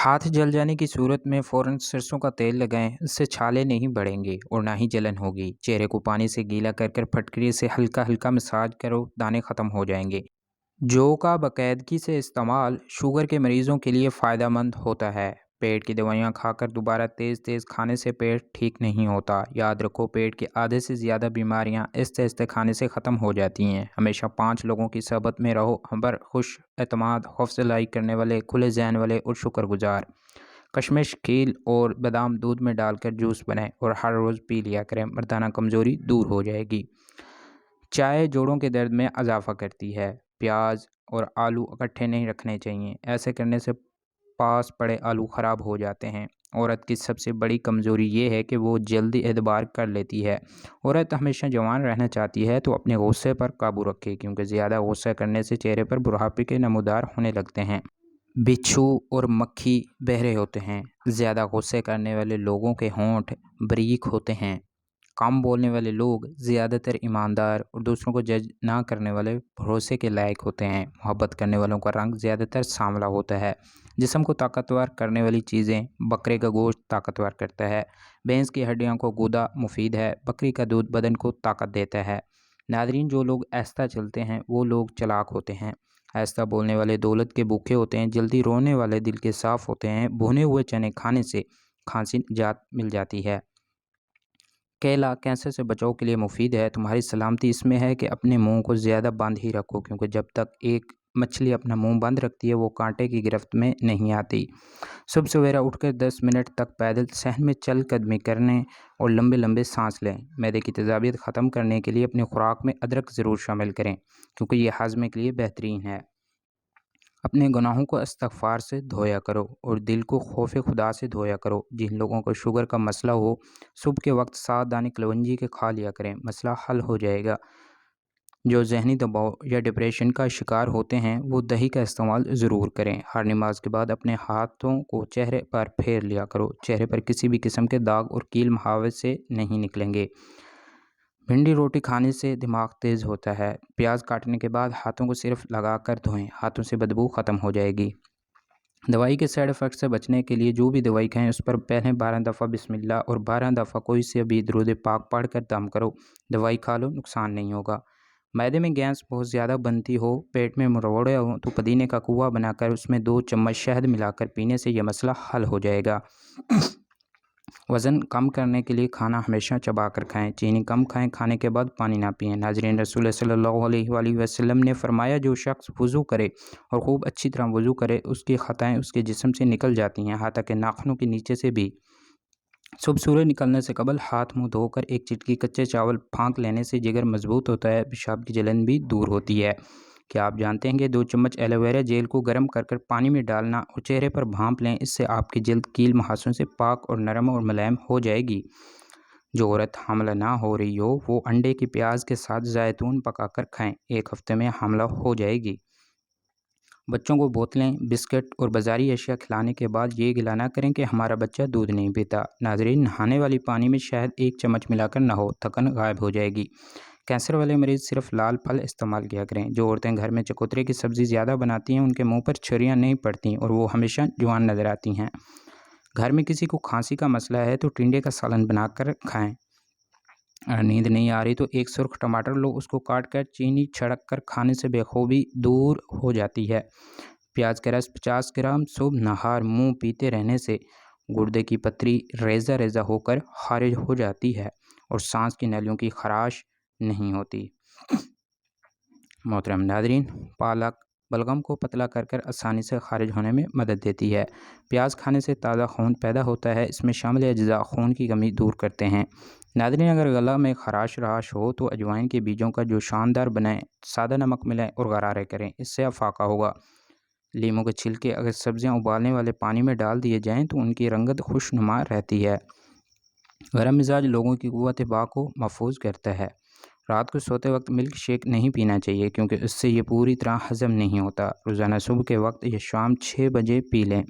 हाथ जल जाने की सूरत में फ़ौरन सरसों का तेल लगाएं। इससे छाले नहीं बढ़ेंगे और ना ही जलन होगी। चेहरे को पानी से गीला कर कर फटकरी से हल्का हल्का मसाज करो, दाने ख़त्म हो जाएंगे। जौ का बाकायदगी से इस्तेमाल शुगर के मरीजों के लिए फ़ायदेमंद होता है। पेट की दवाइयाँ खाकर दोबारा तेज़ तेज़ खाने से पेट ठीक नहीं होता। याद रखो, पेट के आधे से ज़्यादा बीमारियाँ आहिस्ते आहिस्ते खाने से ख़त्म हो जाती हैं। हमेशा 5 लोगों की सोहबत में रहो, पर खुश एतमाद, हौसलाई करने वाले, खुले जहन वाले और शुक्रगुजार। कशमिश, खील और बादाम दूध में डालकर जूस बनाएं और हर रोज़ पी लिया करें। मर्दाना कमज़ोरी दूर हो जाएगी। चाय जोड़ों के दर्द में इजाफ़ा करती है। प्याज और आलू इकट्ठे नहीं रखने चाहिए। ऐसे करने से पास पड़े आलू ख़राब हो जाते हैं। औरत की सबसे बड़ी कमज़ोरी ये है कि वो जल्दी एतबार कर लेती है। औरत हमेशा जवान रहना चाहती है तो अपने गुस्से पर काबू रखे, क्योंकि ज़्यादा गुस्सा करने से चेहरे पर बुढ़ापे के नमूदार होने लगते हैं। बिच्छू और मक्खी बहरे होते हैं। ज़्यादा गुस्से करने वाले लोगों के होंठ बारीक होते हैं। कम बोलने वाले लोग ज़्यादातर ईमानदार और दूसरों को जज ना करने वाले भरोसे के लायक होते हैं। मोहब्बत करने वालों का रंग ज़्यादातर सांवला होता है। जिस्म को ताकतवर करने वाली चीज़ें, बकरे का गोश्त ताकतवर करता है। भैंस की हड्डियों को गूदा मुफीद है। बकरी का दूध बदन को ताकत देता है। नादरीन, जो लोग आहिस्ता चलते हैं वो लोग चालाक होते हैं। आहिस्ता बोलने वाले दौलत के भूखे होते हैं। जल्दी रोने वाले दिल के साफ़ होते हैं। भुने हुए चने खाने से खांसी निजात मिल जाती है। केला कैंसर से बचाव के लिए मुफीद है। तुम्हारी सलामती इसमें है कि अपने मुंह को ज़्यादा बंद ही रखो, क्योंकि जब तक एक मछली अपना मुंह बंद रखती है वो कांटे की गिरफ्त में नहीं आती। सुबह सवेरा उठकर 10 मिनट तक पैदल सहन में चल कदमी करने और लंबे लंबे सांस लें। मैदे की तेज़ाबियत ख़त्म करने के लिए अपनी खुराक में अदरक ज़रूर शामिल करें, क्योंकि ये हाजमे के लिए बेहतरीन है। अपने गुनाहों को इस्तग़फ़ार से धोया करो और दिल को खौफ़ खुदा से धोया करो। जिन लोगों को शुगर का मसला हो, सुबह के वक्त 7 दाने कलवंजी के खा लिया करें, मसला हल हो जाएगा। जो ज़हनी दबाव या डिप्रेशन का शिकार होते हैं वो दही का इस्तेमाल ज़रूर करें। हर नमाज के बाद अपने हाथों को चेहरे पर फेर लिया करो। चेहरे पर किसी भी किस्म के दाग और कील मुहावरे से नहीं निकलेंगे। भिंडी रोटी खाने से दिमाग तेज़ होता है। प्याज काटने के बाद हाथों को सिर्फ लगाकर धोएं, हाथों से बदबू ख़त्म हो जाएगी। दवाई के साइड इफ़ेक्ट से बचने के लिए जो भी दवाई खाएं उस पर पहले 12 दफ़ा बिस्मिल्लाह और 12 दफ़ा कोई से भी दुरूद पाक पढ़ कर दम करो। दवाई खा लो, नुकसान नहीं होगा। मैदे में गैस बहुत ज़्यादा बनती हो, पेट में मरोड़े हो, तो पुदीने का कुआँ बनाकर उसमें 2 चम्मच शहद मिलाकर पीने से यह मसला हल हो जाएगा। वज़न कम करने के लिए खाना हमेशा चबा कर खाएं। चीनी कम खाएं। खाने के बाद पानी ना पिएं। नाज़रीन, रसूल सल्लल्लाहु अलैहि वसल्लम ने फरमाया, जो शख्स वज़ू करे और खूब अच्छी तरह वज़ू करे उसकी ख़ताएँ उसके जिस्म से निकल जाती हैं, यहाँ तक कि नाखूनों के नीचे से भी। सुबह सूरज निकलने से कबल हाथ मुँह धोकर एक चिटकी कच्चे चावल फाँक लेने से जिगर मजबूत होता है, पेशाब की जलन भी दूर होती है। क्या आप जानते हैं कि 2 चम्मच एलोवेरा जेल को गर्म कर पानी में डालना और चेहरे पर भांप लें, इससे आपकी जल्द कील मुहासों से पाक और नरम और मुलायम हो जाएगी। जो औरत हामला ना हो रही हो वो अंडे की प्याज के साथ जैतून पकाकर खाएं, 1 हफ्ते में हामला हो जाएगी। बच्चों को बोतलें, बिस्किट और बाज़ारी अशिया खिलाने के बाद ये गिला ना करें कि हमारा बच्चा दूध नहीं पीता। नाज़रीन, नहाने वाली पानी में शहद 1 चम्मच मिलाकर नहाओ, थकन गायब हो जाएगी। कैंसर वाले मरीज़ सिर्फ लाल फल इस्तेमाल किया करें। जो औरतें घर में चकोतरे की सब्ज़ी ज़्यादा बनाती हैं उनके मुंह पर छुरियाँ नहीं पड़ती और वो हमेशा जवान नज़र आती हैं। घर में किसी को खांसी का मसला है तो टिंडे का सालन बनाकर खाएं। अगर नींद नहीं आ रही तो एक सुर्ख टमाटर लो, उसको काट कर चीनी छिड़क कर खाने से बेखूबी दूर हो जाती है। प्याज का रस 50 ग्राम सुबह नहार मुंह पीते रहने से गुर्दे की पथरी रेज़ा रेज़ा होकर खारिज हो जाती है और सांस की नलियों की खराश नहीं होती। मोहतरम नादरीन, पालक बलगम को पतला कर कर आसानी से खारिज होने में मदद देती है। प्याज खाने से ताज़ा खून पैदा होता है। इसमें शामिल अज्जा खून की कमी दूर करते हैं। नादरीन, अगर गला में खराश रहाश हो तो अजवाइन के बीजों का जो शानदार बनाएं, सादा नमक मिलाएं और गरारे करें, इससे अफाका होगा। लीमू के छिलके अगर सब्जियां उबालने वाले पानी में डाल दिए जाएं तो उनकी रंगत खुशनुमा रहती है। गर्म मिजाज लोगों की क़ुव्वत बा को महफूज करता है। रात को सोते वक्त मिल्क शेक नहीं पीना चाहिए, क्योंकि इससे ये पूरी तरह हज़म नहीं होता। रोज़ाना सुबह के वक्त या शाम 6 बजे पी लें।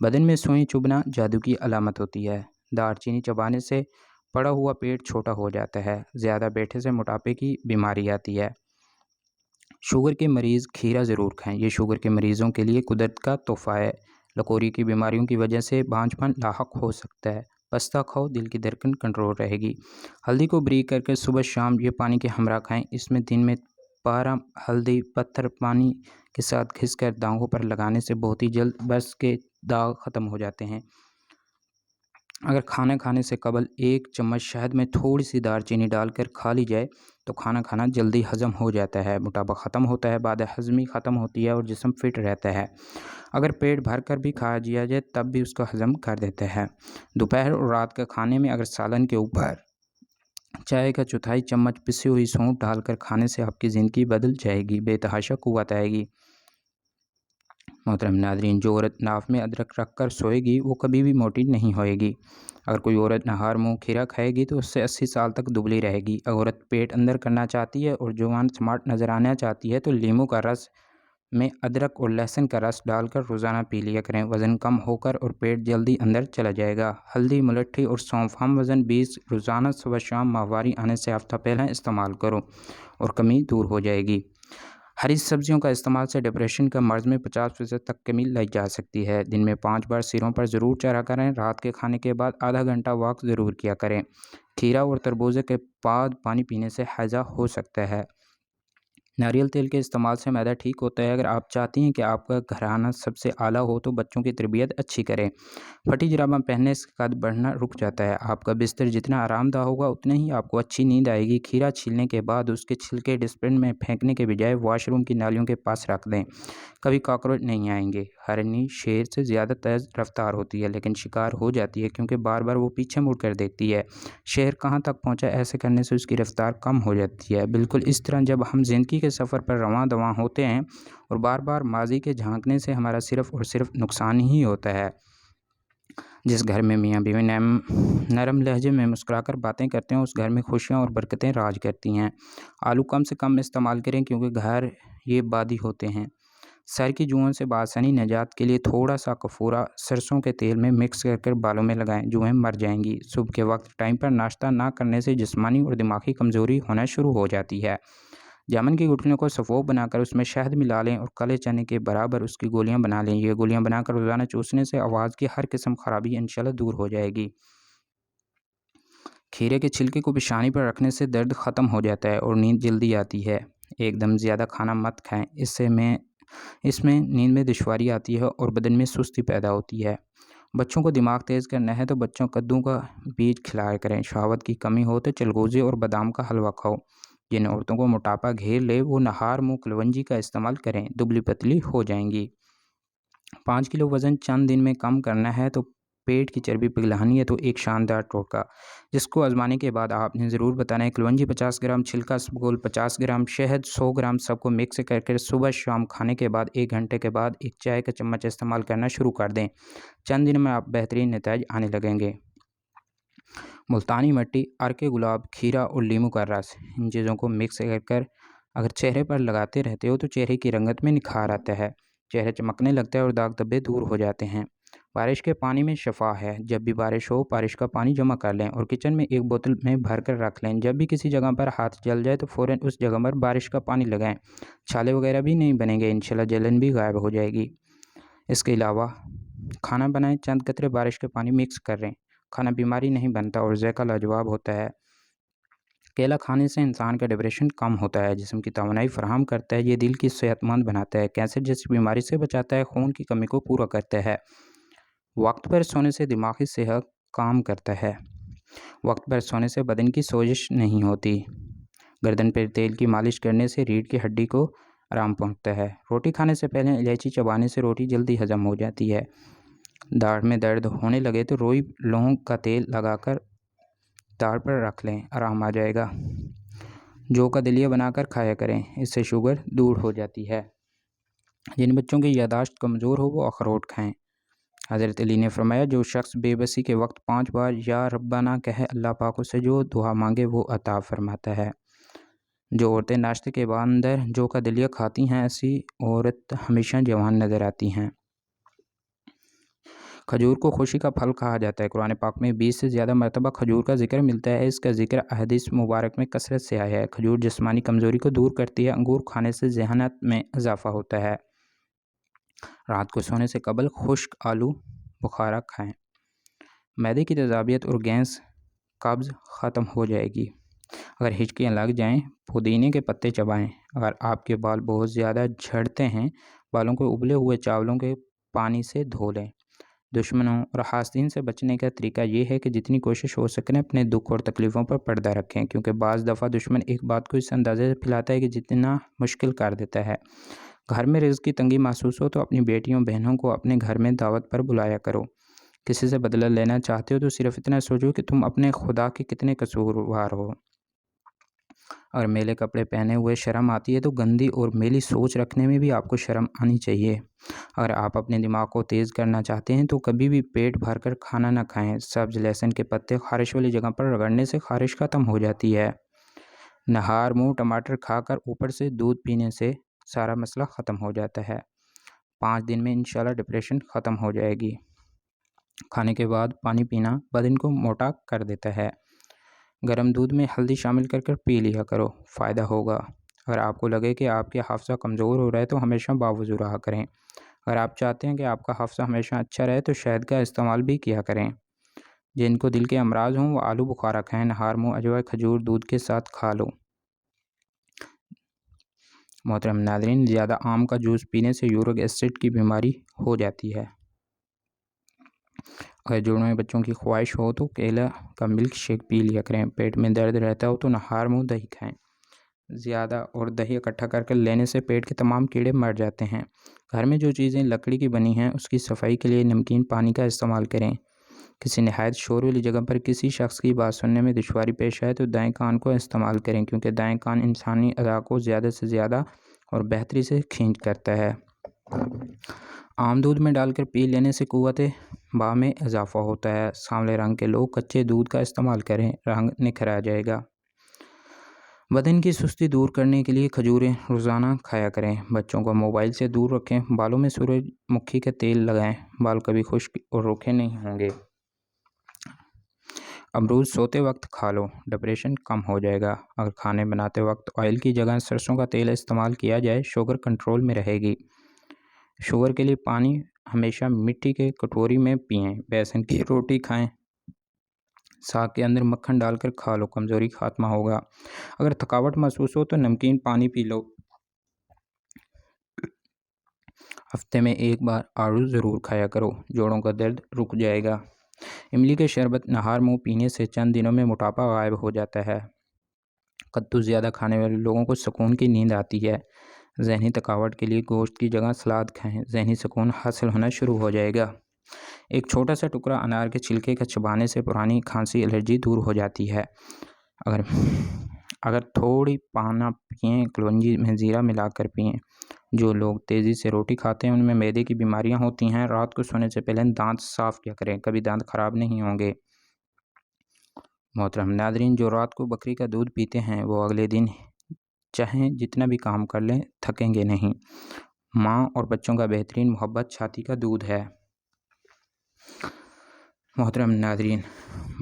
बदन में सुई चुभना जादू की अलामत होती है। दालचीनी चबाने से पड़ा हुआ पेट छोटा हो जाता है। ज़्यादा बैठे से मोटापे की बीमारी आती है। शुगर के मरीज़ खीरा ज़रूर खाएं। ये शुगर के मरीज़ों के लिए कुदरत का तोहफ़ा है। लकौरी की बीमारियों की वजह से बांझपन लाहक हो सकता है। पस्ता खाओ, दिल की धड़कन कंट्रोल रहेगी। हल्दी को ब्रीक करके सुबह शाम ये पानी के हमरा खाएं। इसमें दिन में 12 हल्दी पत्थर पानी के साथ घिसकर दागों पर लगाने से बहुत ही जल्द बर्स के दाग ख़त्म हो जाते हैं। अगर खाना खाने से कबल 1 चम्मच शहद में थोड़ी सी दालचीनी डालकर खा ली जाए तो खाना खाना जल्दी हजम हो जाता है, मोटापा ख़त्म होता है, बात हजमी ख़त्म होती है और जिस्म फिट रहता है। अगर पेट भर कर भी खा दिया जाए तब भी उसका हजम कर देता है। दोपहर और रात के खाने में अगर सालन के ऊपर चाय का चौथाई चम्मच पिसी हुई सौंफ डालकर खाने से आपकी ज़िंदगी बदल जाएगी, बेतहाशा कुव्वत आएगी। मोहतरम नाज़रीन, जो औरत नाफ में अदरक रख कर सोएगी वो कभी भी मोटी नहीं होएगी। अगर कोई औरत नहार मुँह खीरा खाएगी तो उससे 80 साल तक दुबली रहेगी। अगर औरत पेट अंदर करना चाहती है और जवान स्मार्ट नज़र आना चाहती है तो नींबू का रस में अदरक और लहसुन का रस डालकर रोज़ाना पी लिया करें। वज़न कम होकर और पेट जल्दी अंदर चला जाएगा। हल्दी, मुलट्ठी और सौंफ हम वज़न 20 रोज़ाना सुबह शाम माहवारी आने से हफ्ता पहले इस्तेमाल करो और कमी दूर हो जाएगी। हरी सब्जियों का इस्तेमाल से डिप्रेशन का मर्ज़ में 50% तक कमी लाई जा सकती है। दिन में 5 बार सिरों पर ज़रूर चढ़ा करें। रात के खाने के बाद आधा घंटा वॉक ज़रूर किया करें। खीरा और तरबूजे के बाद पानी पीने से हैज़ा हो सकता है। नारियल तेल के इस्तेमाल से मैदा ठीक होता है। अगर आप चाहती हैं कि आपका घराना सबसे आला हो तो बच्चों की तरबियत अच्छी करें। फटी जुराबां पहनने से कद बढ़ना रुक जाता है। आपका बिस्तर जितना आरामदह होगा उतनी ही आपको अच्छी नींद आएगी। खीरा छीलने के बाद उसके छिलके डस्टबिन में फेंकने के बजाय वॉशरूम की नालियों के पास रख दें, कभी कॉकरोच नहीं आएंगे। हरनी शेर से ज़्यादा तेज़ रफ्तार होती है लेकिन शिकार हो जाती है क्योंकि बार बार वो पीछे मुड़ कर देखती है शेर कहाँ तक पहुँचा। ऐसे करने से उसकी रफ्तार कम हो जाती है। बिल्कुल इस तरह जब हम ज़िंदगी के सफ़र पर रवां दवां होते हैं और बार बार माजी के झांकने से हमारा सिर्फ़ और सिर्फ नुकसान ही होता है। जिस घर में मियाँ बीवी नरम लहजे में मुस्कुराकर बातें करते हैं उस घर में खुशियाँ और बरकतें राज करती हैं। आलू कम से कम इस्तेमाल करें क्योंकि घर ये बादी होते हैं। सर की जुओं से बासानी निजात के लिए थोड़ा सा कपूरा सरसों के तेल में मिक्स कर बालों में लगाएं, जुएं मर जाएंगी। सुबह के वक्त टाइम पर नाश्ता ना करने से जिस्मानी और दिमागी कमज़ोरी होना शुरू हो जाती है। जामुन की गुठलियों को सफ़ोफ बनाकर उसमें शहद मिला लें और काले चने के बराबर उसकी गोलियां बना लें। ये गोलियां बनाकर रोज़ाना चूसने से आवाज़ की हर किस्म खराबी इंशाल्लाह दूर हो जाएगी। खीरे के छिलके को बिछाने पर रखने से दर्द ख़त्म हो जाता है और नींद जल्दी आती है। एकदम ज़्यादा खाना मत खाएं, इसमें नींद में दुश्वारी आती है और बदन में सुस्ती पैदा होती है। बच्चों को दिमाग तेज़ करना है तो बच्चों कद्दू का बीज खिलाया करें। शहावत की कमी हो तो चलगोज़े और बादाम का हलवा खाओ। जिन औरतों को मोटापा घेर ले वो नहार मुँह कलवंजी का इस्तेमाल करें, दुबली पतली हो जाएंगी। 5 किलो वज़न चंद दिन में कम करना है तो पेट की चर्बी पिघलानी है तो एक शानदार टोटका जिसको आजमाने के बाद आपने ज़रूर बताना है। कलवंजी 50 ग्राम, छिलका इसबगोल 50 ग्राम, शहद 100 ग्राम सबको मिक्स करके सुबह शाम खाने के बाद 1 घंटे के बाद एक चाय का चम्मच इस्तेमाल करना शुरू कर दें। चंद दिन में आप बेहतरीन नतीजे आने लगेंगे। मुल्तानी मिट्टी, अर्के गुलाब, खीरा और नींबू का रस, इन चीज़ों को मिक्स कर अगर चेहरे पर लगाते रहते हो तो चेहरे की रंगत में निखार आता है, चेहरा चमकने लगता है और दाग धब्बे दूर हो जाते हैं। बारिश के पानी में शफा है। जब भी बारिश हो बारिश का पानी जमा कर लें और किचन में एक बोतल में भर कर रख लें। जब भी किसी जगह पर हाथ जल जाए तो फ़ौरन उस जगह पर बारिश का पानी लगाएं। छाले वगैरह भी नहीं बनेंगे, इंशाल्लाह जलन भी गायब हो जाएगी। इसके अलावा खाना बनाएं, चंद कतरे बारिश के पानी मिक्स कर लें। खाना बीमारी नहीं बनता और ज़ायका लाजवाब होता है। केला खाने से इंसान का डिप्रेशन कम होता है, जिस्म की तवानाई फराहम करता है, ये दिल की सेहतमंद बनाता है, कैंसर जैसी बीमारी से बचाता है, खून की कमी को पूरा करता है। वक्त पर सोने से दिमागी सेहत काम करता है। वक्त पर सोने से बदन की सोजिश नहीं होती। गर्दन पर तेल की मालिश करने से रीढ़ की हड्डी को आराम पहुंचता है। रोटी खाने से पहले इलायची चबाने से रोटी जल्दी हजम हो जाती है। दाढ़ में दर्द होने लगे तो रोई लौंग का तेल लगाकर दाढ़ पर रख लें, आराम आ जाएगा। जौ का दलिया बनाकर खाया करें, इससे शुगर दूर हो जाती है। जिन बच्चों की यादाश्त कमज़ोर हो वो अखरोट खाएं। हज़रत अली ने फरमाया, जो शख्स बेबसी के वक्त 5 बार या रब्बाना कहे अल्लाह पाक उसे जो दुआ मांगे वो अता फरमाता है। जो औरतें नाश्ते के बाद अंदर जौ का दलिया खाती हैं ऐसी औरत हमेशा जवान नज़र आती हैं। खजूर को खुशी का फल कहा जाता है। कुरान पाक में 20 से ज़्यादा मरतबा खजूर का जिक्र मिलता है। इसका जिक्र अहदीस मुबारक में कसरत से आया है। खजूर जिस्मानी कमज़ोरी को दूर करती है। अंगूर खाने से ज़हनत में इजाफ़ा होता है। رات کو سونے سے قبل خشک آلو بخارا کھائیں۔ معدے کی تیزابیت اور گیس قبض ختم ہو جائے گی۔ اگر ہچکیاں لگ جائیں پودینے کے پتے چبائیں۔ اگر آپ کے بال بہت زیادہ جھڑتے ہیں بالوں کو ابلے ہوئے چاولوں کے پانی سے دھو لیں۔ دشمنوں اور حاسدین سے بچنے کا طریقہ یہ ہے کہ جتنی کوشش ہو سکے اپنے دکھ اور تکلیفوں پر پردہ رکھیں، کیونکہ بعض دفعہ دشمن ایک بات کو اس اندازے سے پھیلاتا ہے کہ جتنا مشکل کر دیتا ہے۔ گھر میں رزق کی تنگی محسوس ہو تو اپنی بیٹیوں بہنوں کو اپنے گھر میں دعوت پر بلایا کرو۔ کسی سے بدلہ لینا چاہتے ہو تو صرف اتنا سوچو کہ تم اپنے خدا کے کتنے قصوروار ہو۔ اگر میلے کپڑے پہنے ہوئے شرم آتی ہے تو گندی اور میلی سوچ رکھنے میں بھی آپ کو شرم آنی چاہیے۔ اگر آپ اپنے دماغ کو تیز کرنا چاہتے ہیں تو کبھی بھی پیٹ بھر کر کھانا نہ کھائیں۔ سبز لہسن کے پتے خارش والی جگہ پر رگڑنے سے خارش ختم ہو جاتی ہے۔ نہار منہ ٹماٹر کھا کر اوپر سے دودھ پینے سے سارا مسئلہ ختم ہو جاتا ہے۔ 5 دن میں انشاءاللہ ڈپریشن ختم ہو جائے گی۔ کھانے کے بعد پانی پینا بدن کو موٹا کر دیتا ہے۔ گرم دودھ میں ہلدی شامل کر پی لیا کرو، فائدہ ہوگا۔ اگر آپ کو لگے کہ آپ کا حافظہ کمزور ہو رہا ہے تو ہمیشہ باوضو رہا کریں۔ اگر آپ چاہتے ہیں کہ آپ کا حافظہ ہمیشہ اچھا رہے تو شہد کا استعمال بھی کیا کریں۔ جن کو دل کے امراض ہوں وہ آلو بخارا کھائیں۔ نہار منہ اجوا کھجور دودھ کے ساتھ کھا لو۔ محترم ناظرین، زیادہ آم کا جوس پینے سے یورک ایسڈ کی بیماری ہو جاتی ہے۔ اگر جوڑوں میں بچوں کی خواہش ہو تو کیلا کا ملک شیک پی لیا کریں۔ پیٹ میں درد رہتا ہو تو نہار منہ دہی کھائیں۔ زیادہ اور دہی اکٹھا کر لینے سے پیٹ کے تمام کیڑے مر جاتے ہیں۔ گھر میں جو چیزیں لکڑی کی بنی ہیں اس کی صفائی کے لیے نمکین پانی کا استعمال کریں۔ کسی نہایت شور والی جگہ پر کسی شخص کی بات سننے میں دشواری پیش آئے تو دائیں کان کو استعمال کریں، کیونکہ دائیں کان انسانی اعضاء کو زیادہ سے زیادہ اور بہتری سے کھینچ کرتا ہے۔ عام دودھ میں ڈال کر پی لینے سے قوت باہ میں اضافہ ہوتا ہے۔ سانولے رنگ کے لوگ کچے دودھ کا استعمال کریں، رنگ نکھر آ جائے گا۔ بدن کی سستی دور کرنے کے لیے کھجوریں روزانہ کھایا کریں۔ بچوں کو موبائل سے دور رکھیں۔ بالوں میں سورج مکھی کا تیل لگائیں، بال کبھی خشک اور روکھے نہیں ہوں گے۔ امرود سوتے وقت کھا لو، ڈپریشن کم ہو جائے گا۔ اگر کھانے بناتے وقت آئل کی جگہ سرسوں کا تیل استعمال کیا جائے شوگر کنٹرول میں رہے گی۔ شوگر کے لیے پانی ہمیشہ مٹی کے کٹوری میں پئیں۔ بیسن کی روٹی کھائیں، ساگ کے اندر مکھن ڈال کر کھا لو، کمزوری خاتمہ ہوگا۔ اگر تھکاوٹ محسوس ہو تو نمکین پانی پی لو۔ ہفتے میں ایک بار آڑو ضرور کھایا کرو، جوڑوں کا درد رک جائے گا۔ املی کے شربت نہار منہ پینے سے چند دنوں میں موٹاپا غائب ہو جاتا ہے۔ کدو زیادہ کھانے والے لوگوں کو سکون کی نیند آتی ہے۔ ذہنی تھکاوٹ کے لیے گوشت کی جگہ سلاد کھائیں، ذہنی سکون حاصل ہونا شروع ہو جائے گا۔ ایک چھوٹا سا ٹکڑا انار کے چھلکے کا چبانے سے پرانی کھانسی الرجی دور ہو جاتی ہے۔ اگر تھوڑی پانا پئیں، کلونجی میں زیرہ ملا کر پئیں۔ جو لوگ تیزی سے روٹی کھاتے ہیں ان میں معدے کی بیماریاں ہوتی ہیں۔ رات کو سونے سے پہلے دانت صاف کیا کریں، کبھی دانت خراب نہیں ہوں گے۔ محترم ناظرین، جو رات کو بکری کا دودھ پیتے ہیں وہ اگلے دن چاہیں جتنا بھی کام کر لیں تھکیں گے نہیں۔ ماں اور بچوں کا بہترین محبت چھاتی کا دودھ ہے۔ محترم ناظرین،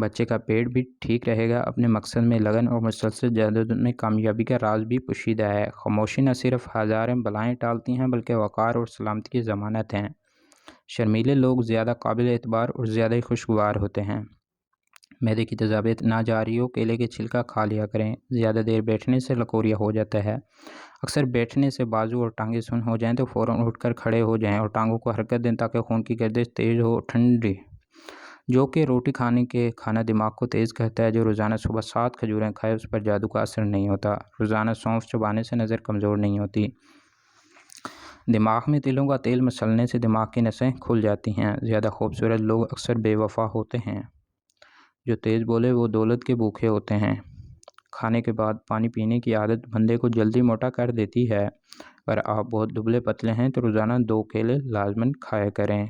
بچے کا پیٹ بھی ٹھیک رہے گا۔ اپنے مقصد میں لگن اور مسلسل جدت میں کامیابی کا راز بھی پوشیدہ ہے۔ خاموشی نہ صرف ہزاریں بلائیں ٹالتی ہیں بلکہ وقار اور سلامتی کی ضمانت ہے۔ شرمیلے لوگ زیادہ قابل اعتبار اور زیادہ ہی خوشگوار ہوتے ہیں۔ معدے کی تیزابیت نہ جاری ہو کیلے کے چھلکا کھا لیا کریں۔ زیادہ دیر بیٹھنے سے لکوریا ہو جاتا ہے۔ اکثر بیٹھنے سے بازو اور ٹانگیں سن ہو جائیں تو فوراً اٹھ کر کھڑے ہو جائیں اور ٹانگوں کو حرکت دیں تاکہ خون کی گردش تیز ہو ٹھنڈی جو کہ روٹی کھانا دماغ کو تیز کرتا ہے۔ جو روزانہ صبح 7 کھجوریں کھائے اس پر جادو کا اثر نہیں ہوتا۔ روزانہ سونف چبانے سے نظر کمزور نہیں ہوتی۔ دماغ میں تلوں کا تیل مسلنے سے دماغ کی نسیں کھل جاتی ہیں۔ زیادہ خوبصورت لوگ اکثر بے وفا ہوتے ہیں۔ جو تیز بولے وہ دولت کے بھوکے ہوتے ہیں۔ کھانے کے بعد پانی پینے کی عادت بندے کو جلدی موٹا کر دیتی ہے۔ اگر آپ بہت دبلے پتلے ہیں تو روزانہ 2 کیلے لازماً کھایا کریں۔